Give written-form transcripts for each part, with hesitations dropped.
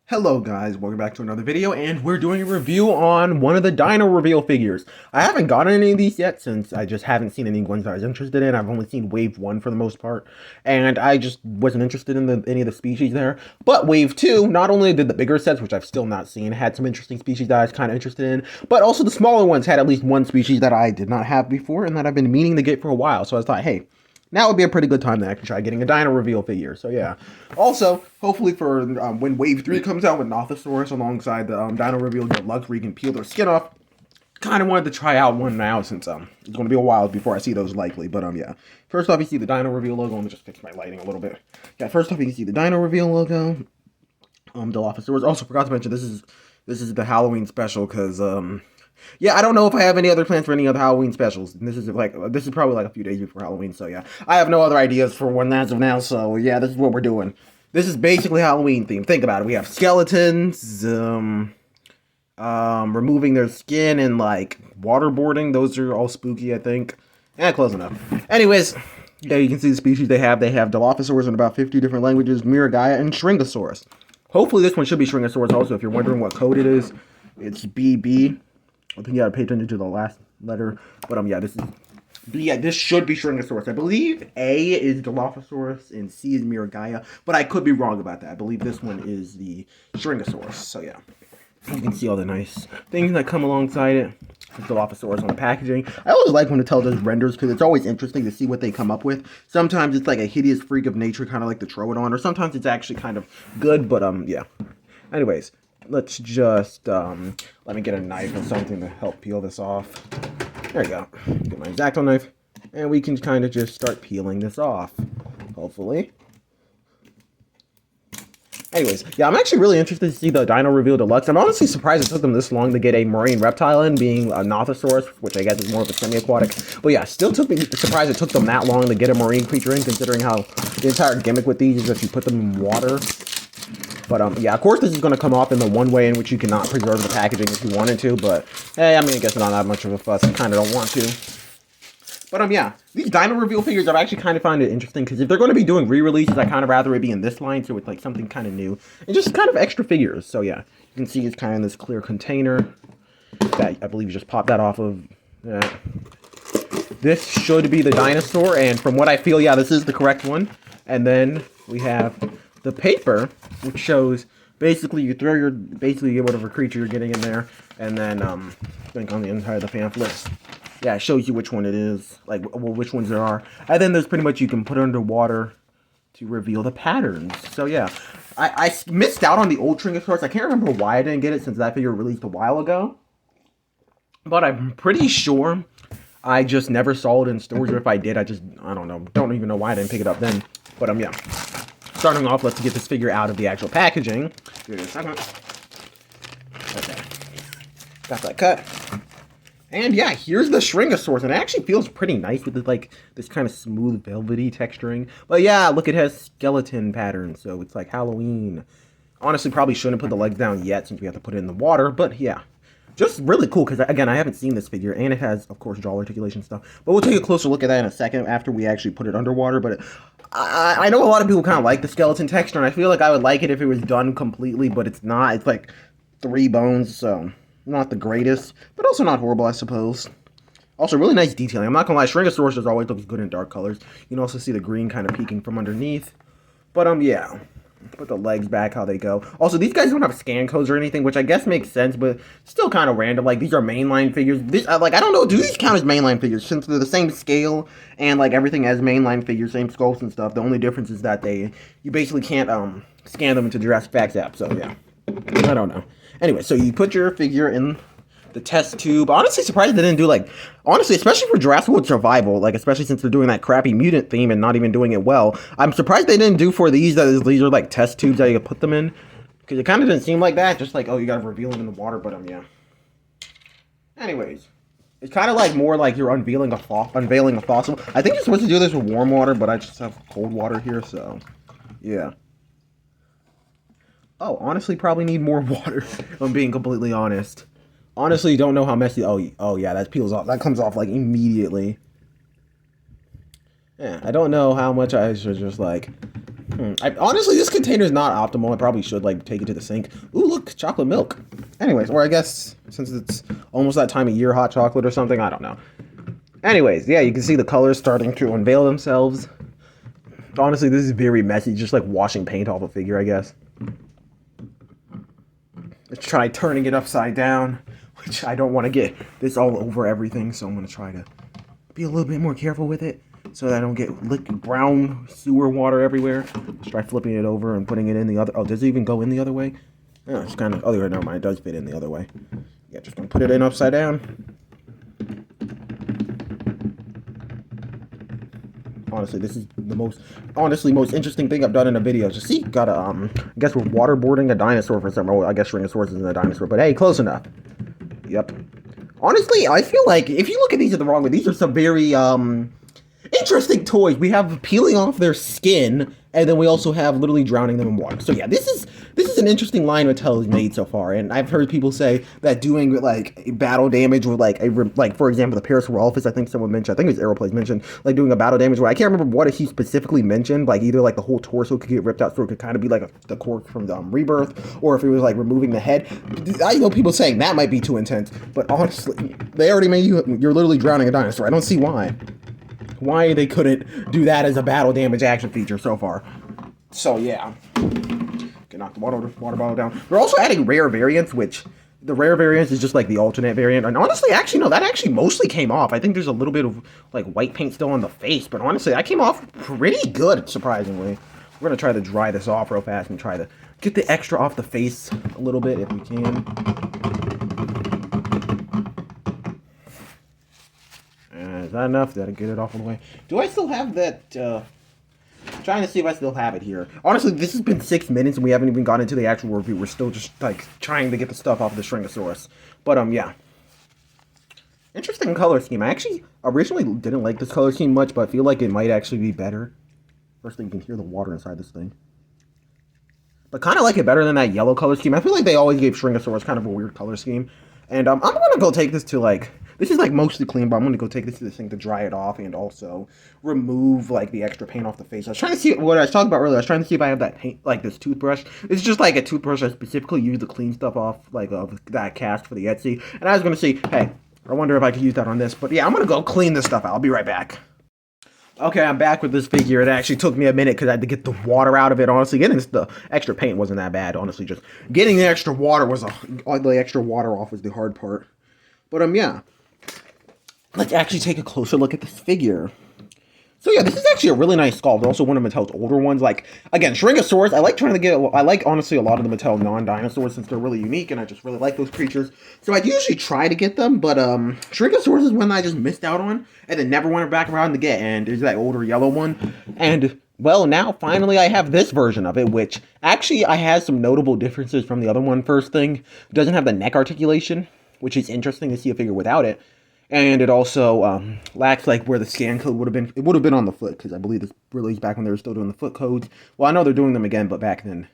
Hello guys, welcome back to another video, and we're doing a review on one of the Dino reveal figures. I haven't gotten any of these yet since I just haven't seen any ones I was interested in. I've only seen Wave 1 for the most part, and I just wasn't interested in any of the species there. But Wave 2, not only did the bigger sets, which I've still not seen, had some interesting species that I was kind of interested in, but also the smaller ones had at least one species that I did not have before and that I've been meaning to get for a while. So I thought, hey, now would be a pretty good time to actually try getting a Dino reveal figure. So yeah. Also, hopefully for when Wave 3 comes out with Nothosaurus alongside the Dino reveal Deluxe where you can peel their skin off, kind of wanted to try out one now since it's going to be a while before I see those likely. But yeah. First off, you see the Dino reveal logo. Let me just fix my lighting a little bit. Yeah, first off, you can see the Dino reveal logo. Dilophosaurus. Also forgot to mention this is the Halloween special because yeah, I don't know if I have any other plans for any other Halloween specials. This is probably like a few days before Halloween, so yeah. I have no other ideas for one as of now, so yeah, this is what we're doing. This is basically Halloween themed. Think about it. We have skeletons, removing their skin and like waterboarding. Those are all spooky, I think. Yeah, close enough. Anyways, yeah, you can see the species they have. They have Dilophosaurus in about 50 different languages, Miragaia, and Shringasaurus. Hopefully this one should be Shringasaurus also. If you're wondering what code it is, it's BB. I think you gotta pay attention to the last letter. But yeah, this should be Shringasaurus. I believe A is Dilophosaurus and C is Miragaia, but I could be wrong about that. I believe this one is the Shringasaurus. So yeah. You can see all the nice things that come alongside it. Dilophosaurus on the packaging. I always like when it tells us renders because it's always interesting to see what they come up with. Sometimes it's like a hideous freak of nature, kind of like the Troodon, or sometimes it's actually kind of good, but yeah. Anyways, let's just, let me get a knife or something to help peel this off. There you go. Get my X-Acto knife. And we can kind of just start peeling this off. Hopefully. Anyways, yeah, I'm actually really interested to see the Dino Reveal Deluxe. I'm honestly surprised it took them this long to get a marine reptile in, being a Nothosaurus, which I guess is more of a semi-aquatic. But yeah, still took me surprised it took them that long to get a marine creature in, considering how the entire gimmick with these is if you put them in water. But yeah, of course this is going to come off in the one way in which you cannot preserve the packaging if you wanted to, but hey, I mean, I guess not that much of a fuss. I kind of don't want to. But yeah, these Dino reveal figures, I've actually kind of find it interesting, because if they're going to be doing re-releases, I kind of rather it be in this line, so it's like something kind of new, and just kind of extra figures. So yeah, you can see it's kind of in this clear container that I believe you just popped that off of. This should be the dinosaur, and from what I feel, yeah, this is the correct one. And then we have the paper, which shows basically you throw your whatever creature you're getting in there, and then I think on the inside of the pamphlet, yeah, it shows you which one it is, like, well, which ones there are, and then there's pretty much you can put it underwater to reveal the patterns. So yeah, I missed out on the old Shringasaurus. I can't remember why I didn't get it since that figure released a while ago, but I'm pretty sure I just never saw it in stores, or if I did, I don't know, don't even know why I didn't pick it up then. But yeah. Starting off, let's get this figure out of the actual packaging. Give it a second. Okay. Got that cut. And yeah, here's the Shringasaurus. And it actually feels pretty nice with this, like, this kind of smooth, velvety texturing. But yeah, look, it has skeleton patterns, so it's like Halloween. Honestly, probably shouldn't put the legs down yet since we have to put it in the water, but yeah. Just really cool, because, again, I haven't seen this figure, and it has, of course, jaw articulation stuff. But we'll take a closer look at that in a second after we actually put it underwater. But I know a lot of people kind of like the skeleton texture, and I feel like I would like it if it was done completely, but it's not. It's like 3 bones, so not the greatest, but also not horrible, I suppose. Also, really nice detailing. I'm not going to lie, Shringasaurus just always looks good in dark colors. You can also see the green kind of peeking from underneath. But, yeah. Put the legs back how they go. Also, these guys don't have scan codes or anything, which I guess makes sense, but still kind of random. Like, these are mainline figures. Like, I don't know, do these count as mainline figures? Since they're the same scale and, like, everything as mainline figures, same sculpts and stuff. The only difference is that you basically can't, scan them into Jurassic Facts app, so yeah. I don't know. Anyway, so you put your figure in the test tube. Honestly, surprised they didn't do, like, honestly, especially for Jurassic World Survival, like, especially since they're doing that crappy mutant theme and not even doing it well. I'm surprised they didn't do for these are, like, test tubes that you can put them in. Because it kind of didn't seem like that. Just like, oh, you gotta reveal it in the water, but, yeah. Anyways. It's kind of like more like you're unveiling a fossil. I think you're supposed to do this with warm water, but I just have cold water here, so, yeah. Oh, honestly, probably need more water, if I'm being completely honest. Honestly, don't know how messy. Oh yeah, that peels off. That comes off like immediately. Yeah, I don't know how much I should just like Honestly, this container is not optimal. I probably should, like, take it to the sink. Ooh, look, chocolate milk. Anyways, or I guess, since it's almost that time of year, hot chocolate or something, I don't know. Anyways, yeah, you can see the colors starting to unveil themselves. Honestly, this is very messy, just like washing paint off a figure, I guess. Let's try turning it upside down, which I don't want to get this all over everything, so I'm going to try to be a little bit more careful with it, so that I don't get liquid brown sewer water everywhere. Let's try flipping it over and putting it in the other... Oh, does it even go in the other way? No, it's kind of... Oh, never mind. It does fit in the other way. Yeah, just gonna put it in upside down. Honestly, this is the most interesting thing I've done in a video. Just see, got a, I guess we're waterboarding a dinosaur for some... Oh, I guess shringasaurus isn't a dinosaur, but hey, close enough. Yep. Honestly, I feel like if you look at these in the wrong way, these are some very, interesting toys. We have peeling off their skin, and then we also have literally drowning them in water. So yeah, this is an interesting line Mattel has made so far, and I've heard people say that doing like battle damage with like for example the Parasaurolophus, I think someone mentioned, I think it was Aeroplays mentioned, like doing a battle damage where I can't remember what he specifically mentioned, like either like the whole torso could get ripped out, so it could kind of be like the cork from the Rebirth, or if it was like removing the head. I know people saying that might be too intense, but honestly, they already made you're literally drowning a dinosaur. I don't see why they couldn't do that as a battle damage action feature so far. So yeah, can knock the water bottle down. They're also adding rare variants, which the rare variants is just like the alternate variant. And honestly, actually no, that actually mostly came off. I think there's a little bit of like white paint still on the face, but honestly, that came off pretty good, surprisingly. We're gonna try to dry this off real fast and try to get the extra off the face a little bit if we can. Is that enough? Did I get it off all the way? Do I still have that, trying to see if I still have it here. Honestly, this has been 6 minutes and we haven't even gotten into the actual review. We're still just, like, trying to get the stuff off of the shringasaurus. But, yeah. Interesting color scheme. I actually originally didn't like this color scheme much, but I feel like it might actually be better. First thing, you can hear the water inside this thing. But kind of like it better than that yellow color scheme. I feel like they always gave shringasaurus kind of a weird color scheme. And, I'm gonna go take this to, like... This is, like, mostly clean, but I'm going to go take this to the sink to dry it off and also remove, like, the extra paint off the face. I was trying to see what I was talking about earlier. I was trying to see if I have that paint, like, this toothbrush. It's just, like, a toothbrush I specifically use to clean stuff off, like, of that cast for the Etsy. And I was going to see, hey, I wonder if I could use that on this. But, yeah, I'm going to go clean this stuff out. I'll be right back. Okay, I'm back with this figure. It actually took me a minute because I had to get the water out of it. Honestly, getting the extra paint wasn't that bad. Honestly, just getting the extra water off was the hard part. But, yeah. Let's actually take a closer look at this figure. So yeah, this is actually a really nice skull. It's also one of Mattel's older ones. Like, again, Shringasaurus, I like honestly a lot of the Mattel non-dinosaurs since they're really unique and I just really like those creatures. So I usually try to get them, but Shringasaurus is one that I just missed out on and then never went back around to get. And there's that older yellow one. And, well, now finally I have this version of it, which actually I has some notable differences from the other one. First thing, it doesn't have the neck articulation, which is interesting to see a figure without it. And it also lacks, like, where the scan code would have been. It would have been on the foot, because I believe this released back when they were still doing the foot codes. Well, I know they're doing them again, but back then.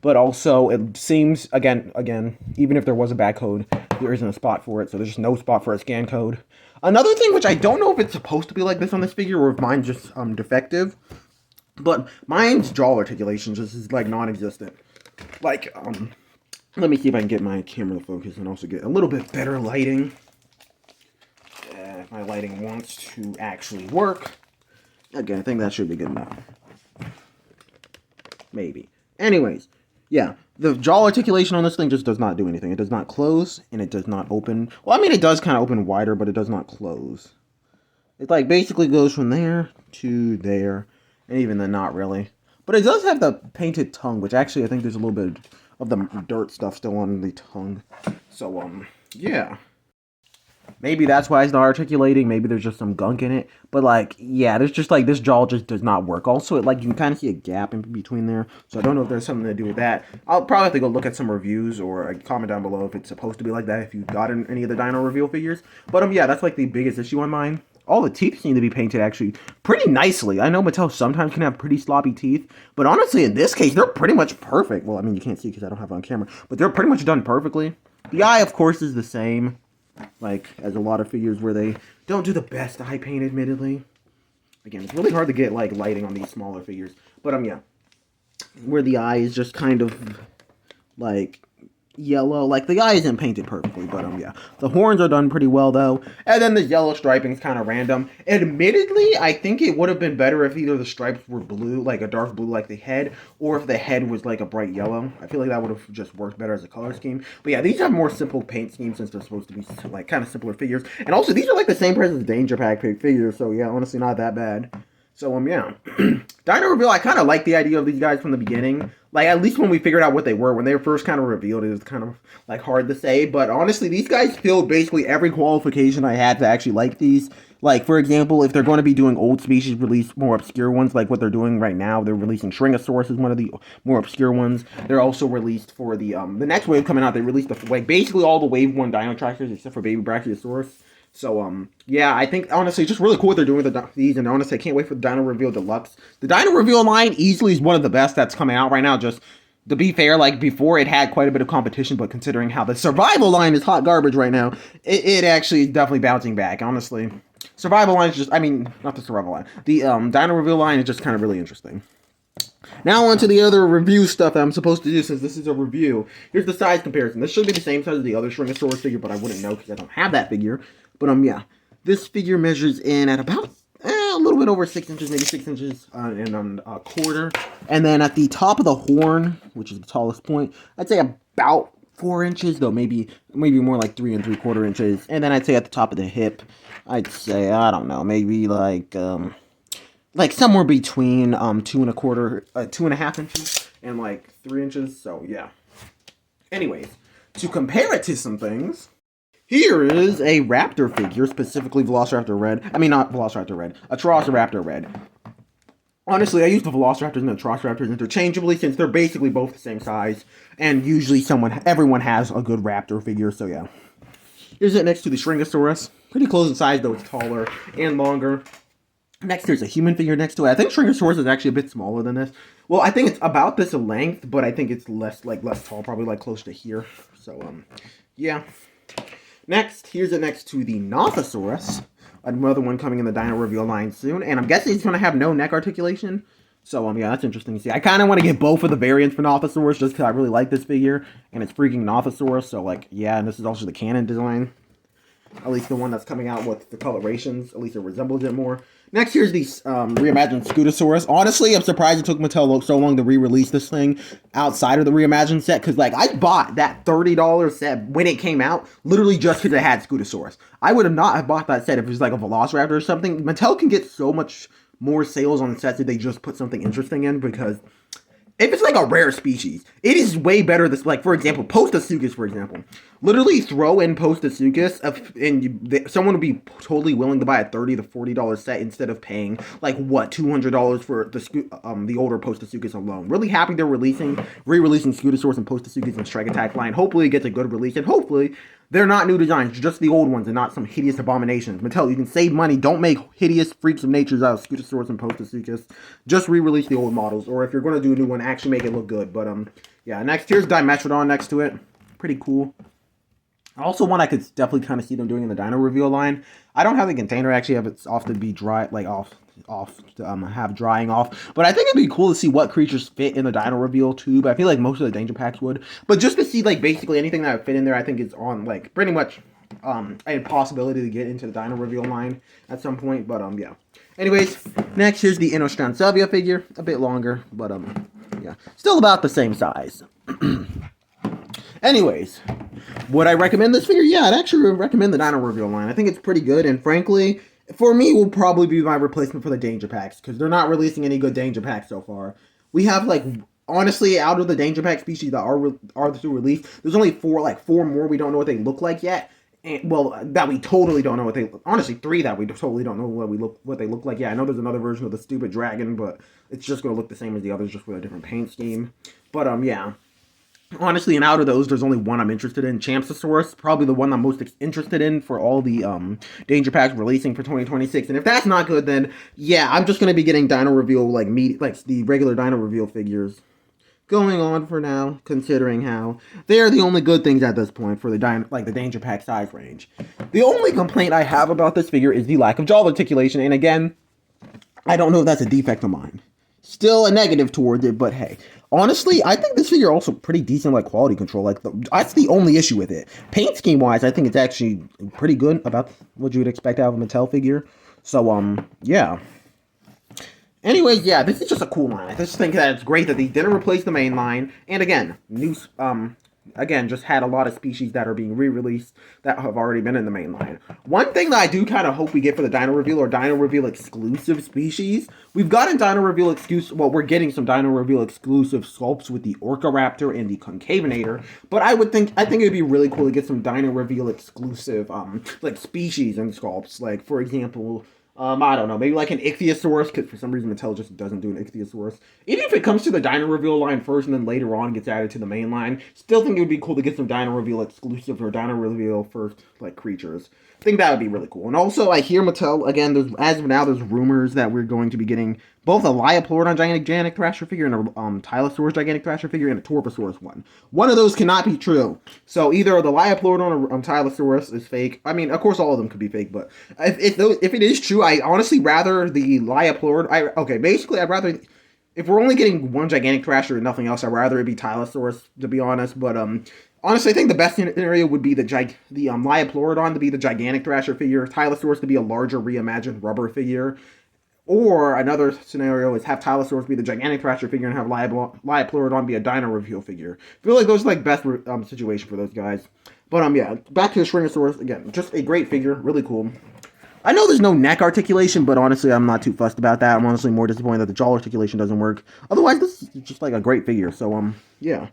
But also, it seems, again, even if there was a back code, there isn't a spot for it, so there's just no spot for a scan code. Another thing, which I don't know if it's supposed to be like this on this figure, or if mine's just defective, but mine's jaw articulation just is, like, non-existent. Like, let me see if I can get my camera to focus and also get a little bit better lighting. If my lighting wants to actually work. Again, I think that should be good enough. Maybe. Anyways, yeah, the jaw articulation on this thing just does not do anything. It does not close, and it does not open. Well, I mean, it does kind of open wider, but it does not close. It, like, basically goes from there to there, and even then, not really. But it does have the painted tongue, which actually I think there's a little bit of the dirt stuff still on the tongue. So, yeah. Maybe that's why it's not articulating. Maybe there's just some gunk in it. But, like, yeah, there's just, like, this jaw just does not work. Also, it, like, you can kind of see a gap in between there. So I don't know if there's something to do with that. I'll probably have to go look at some reviews or comment down below if it's supposed to be like that, if you've gotten any of the Dino reveal figures. But, yeah, that's, like, the biggest issue on mine. All the teeth seem to be painted, actually, pretty nicely. I know Mattel sometimes can have pretty sloppy teeth. But, honestly, in this case, they're pretty much perfect. Well, I mean, you can't see because I don't have it on camera. But they're pretty much done perfectly. The eye, of course, is the same. Like, as a lot of figures where they don't do the best eye paint, admittedly. Again, it's really hard to get, like, lighting on these smaller figures. But, yeah. where the eye is just kind of like yellow. Like the eye isn't painted perfectly, but yeah. The horns are done pretty well though. And then the yellow striping is kind of random. Admittedly, I think it would have been better if either the stripes were blue, like a dark blue like the head, or if the head was like a bright yellow. I feel like that would have just worked better as a color scheme. But yeah, these have more simple paint schemes since they're supposed to be like kind of simpler figures. And also these are like the same price as Danger Pack figures, so yeah, honestly not that bad. So, yeah. Dino Reveal, I kind of like the idea of these guys from the beginning. Like, at least when we figured out what they were. When they were first kind of revealed, it was kind of, like, hard to say. But, honestly, these guys filled basically every qualification I had to actually like these. Like, for example, if they're going to be doing old species, release more obscure ones, like what they're doing right now. They're releasing shringasaurus as one of the more obscure ones. They're also released for the next wave coming out. They released, like, basically all the Wave 1 Dino Tractors except for Baby Brachiosaurus. So, yeah, I think, honestly, it's just really cool what they're doing with these, and honestly, I can't wait for the Dino Reveal Deluxe. The Dino Reveal line easily is one of the best that's coming out right now, just to be fair, like, before it had quite a bit of competition, but considering how the Survival line is hot garbage right now, it actually is definitely bouncing back, honestly. Survival line is just, I mean, not the Survival line, the Dino Reveal line is just kind of really interesting. Now on to the other review stuff that I'm supposed to do since this is a review. Here's the size comparison. This should be the same size as the other Shringasaurus figure, but I wouldn't know because I don't have that figure. But, yeah. This figure measures in at about a little bit over 6 inches, maybe 6 inches and a quarter. And then at the top of the horn, which is the tallest point, I'd say about 4 inches, though maybe more like 3 3/4 inches. And then I'd say at the top of the hip, I'd say, I don't know, maybe like somewhere between 2.25 inches and like 3 inches. So yeah. Anyways, to compare it to some things, here is a raptor figure, specifically Velociraptor Red. I mean, not Velociraptor Red, Atrociraptor Red. Honestly, I use the Velociraptors and the Atrociraptors interchangeably since they're basically both the same size, and usually everyone has a good raptor figure. So yeah. Here's it next to the Shringasaurus. Pretty close in size, though it's taller and longer. Next, there's a human figure next to it. I think Shringasaurus is actually a bit smaller than this. Well, I think it's about this in length, but I think it's less tall, probably like close to here. So, yeah. Next, here's it next to the Nothosaurus. Another one coming in the Dino Reveal line soon. And I'm guessing it's going to have no neck articulation. So, yeah, that's interesting to see. I kind of want to get both of the variants for Nothosaurus just because I really like this figure. And it's freaking Nothosaurus. So, like, yeah, and this is also the canon design. At least the one that's coming out with the colorations. At least it resembles it more. Next, here's the reimagined Scutosaurus. Honestly, I'm surprised it took Mattel so long to re-release this thing outside of the reimagined set. Because, like, I bought that $30 set when it came out, literally just because it had Scutosaurus. I would have not have bought that set if it was like a Velociraptor or something. Mattel can get so much more sales on the sets if they just put something interesting in, because if it's like a rare species, it is way better. This, like, for example, Postosuchus, for example. Literally throw in Postosuchus, and someone would be totally willing to buy a $30 to $40 set instead of paying, like, what, $200 for the older Postosuchus alone. Really happy they're re-releasing Scutosaurus and Postosuchus and Strike Attack line. Hopefully it gets a good release, and hopefully they're not new designs, just the old ones and not some hideous abominations. Mattel, you can save money. Don't make hideous freaks of nature out of Scutosaurus and Postosuchus. Just re-release the old models, or if you're going to do a new one, actually make it look good. But, yeah, next, here's Dimetrodon next to it. Pretty cool. Also, one I could definitely kind of see them doing in the Dino Reveal line. I don't have the container actually have it off to be dry, like have drying off. But I think it'd be cool to see what creatures fit in the Dino Reveal tube. I feel like most of the Danger Packs would, but just to see like basically anything that would fit in there, I think is on like pretty much a possibility to get into the Dino Reveal line at some point. But yeah. Anyways, next here's the Inostransevia figure, a bit longer, but yeah, still about the same size. Anyways, would I recommend this figure? Yeah, I'd actually recommend the Dino Reveal line. I think it's pretty good, and frankly, for me, will probably be my replacement for the Danger Packs, because they're not releasing any good Danger Packs so far. We have, like, honestly, out of the Danger Pack species that are to release, there's only four more we don't know what they look like yet. And, well, that we totally don't know what they... Honestly, 3 that we totally don't know what they look like. Yeah, I know there's another version of the stupid dragon, but it's just going to look the same as the others, just with a different paint scheme. But, yeah. Honestly, and out of those, there's only one I'm interested in. Champsosaurus, probably the one I'm most interested in for all the Danger Packs releasing for 2026. And if that's not good, then yeah, I'm just gonna be getting Dino Reveal like the regular Dino Reveal figures going on for now, considering how they are the only good things at this point for the Danger Pack size range. The only complaint I have about this figure is the lack of jaw articulation, and again, I don't know if that's a defect of mine. still a negative towards it, but hey. Honestly, I think this figure also pretty decent, like, quality control. Like, that's the only issue with it. Paint scheme-wise, I think it's actually pretty good about what you would expect out of a Mattel figure. So, yeah. Anyways, yeah, this is just a cool line. I just think that it's great that they didn't replace the main line. And again, again, just had a lot of species that are being re-released that have already been in the main line. One thing that I do kind of hope we get for the Dino Reveal or Dino Reveal exclusive species, we've gotten Dino Reveal exclusive, well, we're getting some Dino Reveal exclusive sculpts with the Orcaraptor and the Concavinator, but I think it'd be really cool to get some Dino Reveal exclusive, like, species and sculpts, like, for example, I don't know, maybe like an Ichthyosaurus, because for some reason Mattel just doesn't do an Ichthyosaurus. Even if it comes to the Dino Reveal line first and then later on gets added to the main line, still think it would be cool to get some Dino Reveal exclusive or Dino Reveal first, like, creatures. I think that would be really cool. And also, I hear Mattel, again, as of now, there's rumors that we're going to be getting both a Liopleurodon Gigantic Thrasher figure and a Tylosaurus Gigantic Thrasher figure and a Torposaurus one. One of those cannot be true. So either the Liopleurodon or Tylosaurus is fake. I mean, of course, all of them could be fake, but if it is true, I honestly rather the Liopleurodon. Okay, basically, I'd rather. If we're only getting one Gigantic Thrasher and nothing else, I'd rather it be Tylosaurus, to be honest. But honestly, I think the best scenario would be the Liopleurodon to be the Gigantic Thrasher figure, Tylosaurus to be a larger reimagined rubber figure, or another scenario is have Tylosaurus be the Gigantic Thrasher figure and have Liopleurodon be a Dino Reveal figure. I feel like those are like best situation for those guys. But yeah, back to the Shringasaurus again. Just a great figure, really cool. I know there's no neck articulation, but honestly, I'm not too fussed about that. I'm honestly more disappointed that the jaw articulation doesn't work. Otherwise, this is just like a great figure. So, yeah.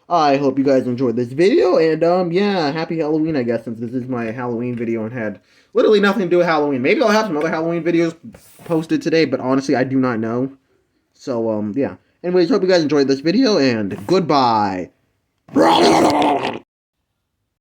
I hope you guys enjoyed this video, and, yeah, happy Halloween, I guess, since this is my Halloween video and had literally nothing to do with Halloween. Maybe I'll have some other Halloween videos posted today, but honestly, I do not know. So, yeah. Anyways, hope you guys enjoyed this video, and goodbye.